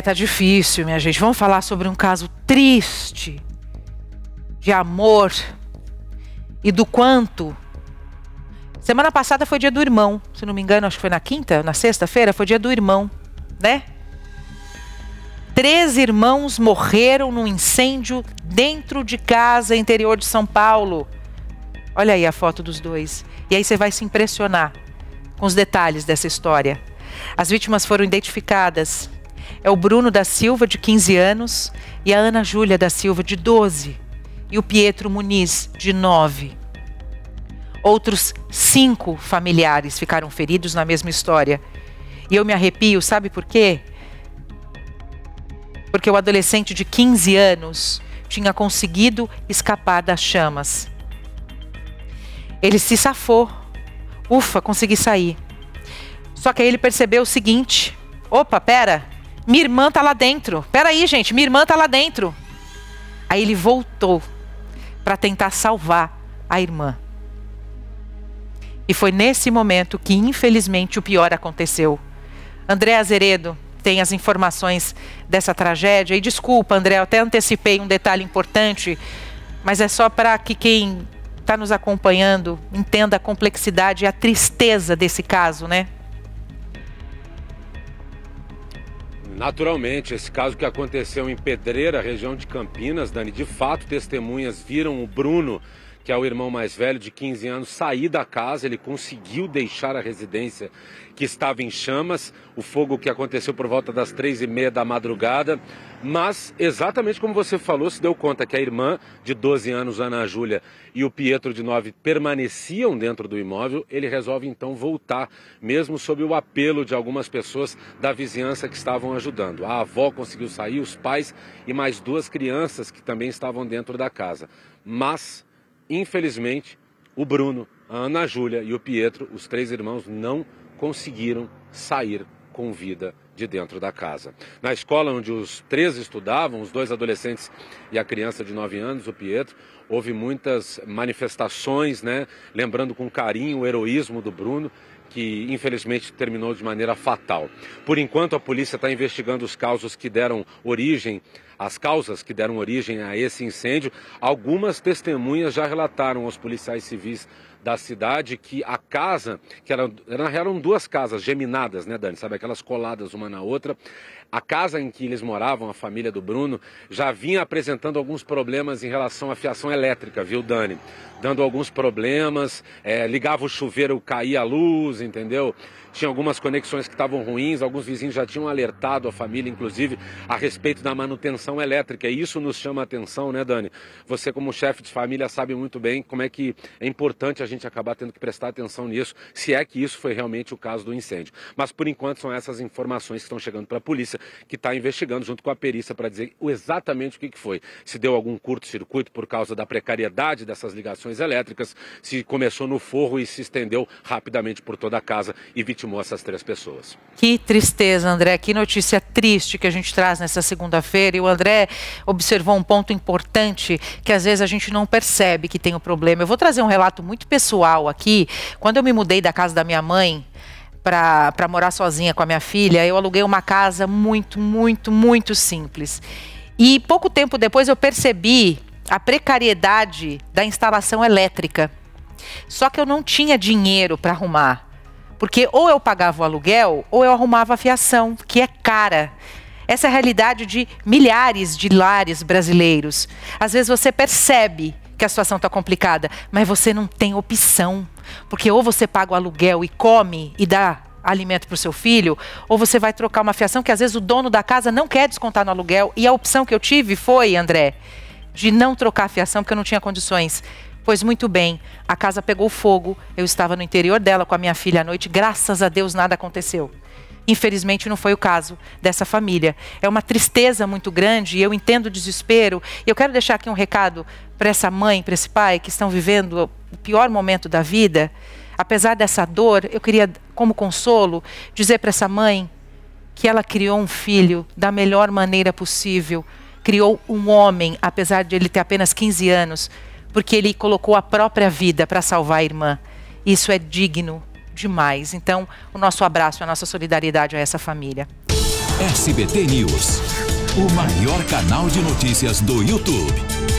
Tá difícil, minha gente. Vamos falar sobre um caso triste de amor e do quanto... Semana passada foi dia do irmão, se não me engano, acho que foi na quinta, na sexta-feira, foi dia do irmão, né? 3 irmãos morreram num incêndio dentro de casa, interior de São Paulo. Olha aí a foto dos 2. E aí você vai se impressionar com os detalhes dessa história. As vítimas foram identificadas. É o Bruno da Silva, de 15 anos, e a Ana Júlia da Silva, de 12. E o Pietro Muniz, de 9. Outros 5 familiares ficaram feridos na mesma história. E eu me arrepio, sabe por quê? Porque o adolescente de 15 anos tinha conseguido escapar das chamas. Ele se safou. Ufa, consegui sair. Só que aí ele percebeu o seguinte: opa, pera, minha irmã tá lá dentro. Pera aí, gente, minha irmã tá lá dentro. Aí ele voltou para tentar salvar a irmã. E foi nesse momento que, infelizmente, o pior aconteceu. André Azeredo tem as informações dessa tragédia. E desculpa, André, eu até antecipei um detalhe importante, mas é só para que quem está nos acompanhando entenda a complexidade e a tristeza desse caso, né? Naturalmente, esse caso que aconteceu em Pedreira, região de Campinas, Dani, de fato, testemunhas viram o Bruno, que é o irmão mais velho, de 15 anos, sair da casa. Ele conseguiu deixar a residência que estava em chamas, o fogo que aconteceu por volta das 3h30 da madrugada, mas exatamente como você falou, se deu conta que a irmã de 12 anos, Ana Júlia, e o Pietro de 9 permaneciam dentro do imóvel. Ele resolve então voltar, mesmo sob o apelo de algumas pessoas da vizinhança que estavam ajudando. A avó conseguiu sair, os pais e mais 2 crianças que também estavam dentro da casa, mas infelizmente o Bruno, a Ana Júlia e o Pietro, os 3 irmãos, não conseguiram sair com vida de dentro da casa. Na escola onde os 3 estudavam, os 2 adolescentes e a criança de 9 anos, o Pietro, houve muitas manifestações, né? Lembrando com carinho o heroísmo do Bruno, que infelizmente terminou de maneira fatal. Por enquanto, a polícia está investigando as causas que deram origem a esse incêndio. Algumas testemunhas já relataram aos policiais civis da cidade que a casa, que eram 2 casas geminadas, né, Dani? Sabe, aquelas coladas uma na outra. A casa em que eles moravam, a família do Bruno, já vinha apresentando alguns problemas em relação à fiação elétrica, viu, Dani? Dando alguns problemas, ligava o chuveiro, caía a luz, entendeu? Tinha algumas conexões que estavam ruins, alguns vizinhos já tinham alertado a família, inclusive, a respeito da manutenção elétrica. E isso nos chama a atenção, né, Dani? Você, como chefe de família, sabe muito bem como é que é importante a gente acabar tendo que prestar atenção nisso, se é que isso foi realmente o caso do incêndio. Mas, por enquanto, são essas informações que estão chegando para a polícia, que está investigando junto com a perícia para dizer exatamente o que foi. Se deu algum curto-circuito por causa da precariedade dessas ligações elétricas, se começou no forro e se estendeu rapidamente por toda a casa e vitimou essas 3 pessoas. Que tristeza, André, que notícia triste que a gente traz nessa segunda-feira. E o André observou um ponto importante, que às vezes a gente não percebe que tem um problema. Eu vou trazer um relato muito pessoal aqui. Quando eu me mudei da casa da minha mãe para morar sozinha com a minha filha, eu aluguei uma casa muito simples. E pouco tempo depois eu percebi a precariedade da instalação elétrica. Só que eu não tinha dinheiro para arrumar. Porque ou eu pagava o aluguel, ou eu arrumava a fiação, que é cara. Essa é a realidade de milhares de lares brasileiros. Às vezes você percebe que a situação está complicada, mas você não tem opção. Porque ou você paga o aluguel e come e dá alimento para o seu filho, ou você vai trocar uma fiação que às vezes o dono da casa não quer descontar no aluguel. E a opção que eu tive foi, André, de não trocar a fiação porque eu não tinha condições. Pois muito bem, a casa pegou fogo, eu estava no interior dela com a minha filha à noite, graças a Deus nada aconteceu. Infelizmente não foi o caso dessa família. É uma tristeza muito grande e eu entendo o desespero. E eu quero deixar aqui um recado para essa mãe, para esse pai que estão vivendo o pior momento da vida. Apesar dessa dor, eu queria, como consolo, dizer para essa mãe que ela criou um filho da melhor maneira possível. Criou um homem, apesar de ele ter apenas 15 anos, porque ele colocou a própria vida para salvar a irmã. Isso é digno demais. Então, o nosso abraço e a nossa solidariedade a essa família. SBT News, o maior canal de notícias do YouTube.